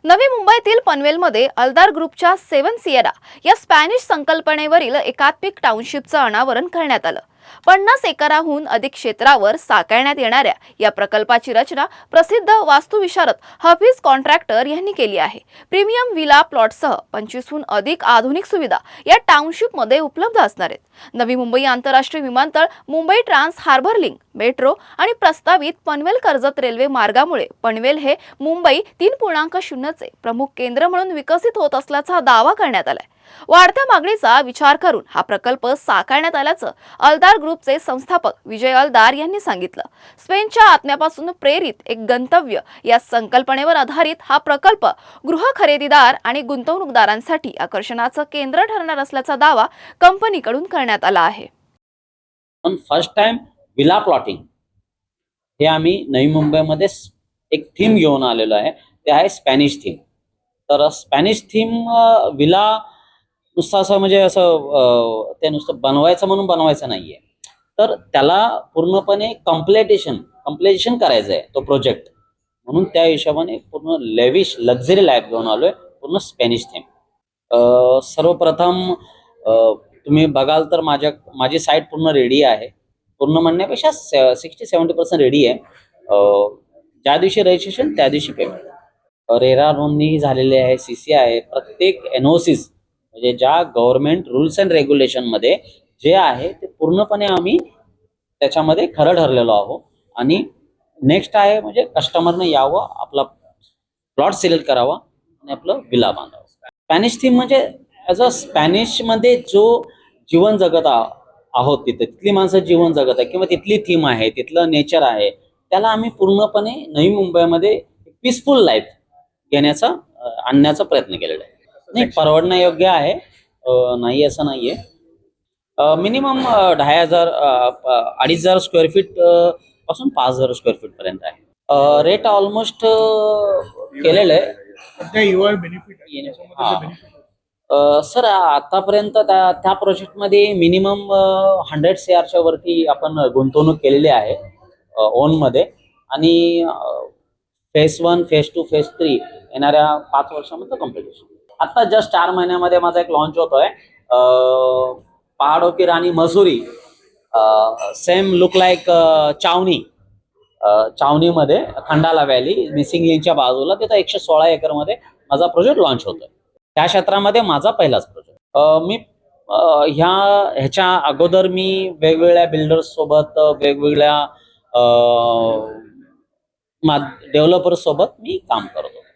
नवी मुंबईतील पनवेलमध्ये अल्दार ग्रुपच्या 7 सिएरा या स्पॅनिश संकल्पनेवरील एकात्मिक टाउनशिपचं अनावरण करण्यात आलं। 50 एकराहून अधिक क्षेत्रावर साकारण्यात येणाऱ्या या प्रकल्पाची रचना प्रसिद्ध वास्तुविशारद हफीज कॉन्ट्रॅक्टर यांनी केली आहे। प्रीमियम विला प्लॉटसह 25हून अधिक आधुनिक सुविधा या टाउनशिपमध्ये उपलब्ध असणार आहेत। नवी मुंबई आंतरराष्ट्रीय विमानतळ, Mumbai trans harbour link, metro आणि प्रस्तावित पनवेल कर्जत रेल्वे मार्गामुळे पनवेल हे मुंबई 3.0 चे प्रमुख केंद्र म्हणून विकसित होत असल्याचा दावा करण्यात आलाय। वाढत्या मागणीचा विचार करून हा प्रकल्प साकारण्यात आल्याचं अल्दार ग्रुपचे संस्थापक विजय अल्दार यांनी सांगितलं। स्पेनच्या आत्म्यापासून प्रेरित एक गंतव्य या संकल्पनेवर आधारित हा प्रकल्प गृह खरेदीदार आणि गुंतवणूकदारांसाठी आकर्षणाचं केंद्र ठरणार असल्याचा दावा कंपनीकडून करण्यात आला आहे। फर्स्ट टाइम विला प्लॉटिंग हे आम्ही नवी मुंबईमध्ये एक थीम घेऊन आलेलो आहे, ते आहे स्पॅनिश थीम। तर स्पॅनिश थीम विला नुसतं असं म्हणजे असं ते नुसतं बनवायचं म्हणून बनवायचं नाहीये, तर त्याला पूर्णपणे कम्प्लिटेशन करायचं आहे तो प्रोजेक्ट। म्हणून त्या हिशोबाने पूर्ण लेविश लक्झरी लाईफ घेऊन आलोय, पूर्ण स्पॅनिश थीम। सर्वप्रथम तुम्ही बघाल तर माझी साईट पूर्ण रेडी आहे। पूर्ण म्हणण्यापेक्षा 60-70% रेडी आहे। ज्या दिवशी रजिस्ट्रेशन त्या दिवशी पेमेंट। रेरा नोंदणी झालेली आहे, CC आहे। प्रत्येक NOCs म्हणजे ज्या गव्हर्नमेंट रूल्स अँड रेग्युलेशन मध्ये जे आहे ते पूर्णपणे आम्ही त्याच्यामध्ये खरं ठरलेलो आहोत। आणि नेक्स्ट आहे म्हणजे कस्टमरने यावं, आपला प्लॉट सिलेक्ट करावा आणि आपलं विला बांधावं। स्पॅनिश थीम म्हणजे ॲज अ स्पॅनिश मध्ये जो जीवन जगत आहोत, तिथली माणसं जीवन जगत आहे किंवा तिथली थीम आहे, तिथलं नेचर आहे, त्याला आम्ही पूर्णपणे नवी मुंबईमध्ये पीसफुल लाईफ आणण्याचा प्रयत्न केलेला आहे। नाही, परवडण्यायोग्य आहे, नाही असं नाहीये। मिनिमम 2,500 स्क्वेअर फीट पासून 5,000 स्क्वेअर फीट पर्यंत आहे। रेट ऑलमोस्ट केलेलं आहे। सर आतापर्यंत त्या प्रोजेक्टमध्ये मिनिमम 100 CRच्या वरती आपण गुंतवणूक केलेली आहे ओन मध्ये। आणि फेज 1, फेज 2, फेज 3 येणाऱ्या 5 वर्षामध्ये कम्प्लिटेशन। आता जस्ट 4 महिन्यामध्ये माझा एक लॉन्च होतोय, पहाड़ों की रानी मसूरी, सेम लुक लाईक चावनीमध्ये खंडाला व्हॅली मिसिंग लिंकच्या बाजूला, तिथं 116 एकर मध्ये माझा प्रोजेक्ट लॉन्च होतोय। त्या क्षेत्रामध्ये माझा पहिलाच प्रोजेक्ट। मी ह्याच्या अगोदर मी वेगवेगळ्या बिल्डर्स सोबत, वेगवेगळ्या डेव्हलपर्स सोबत मी काम करतो।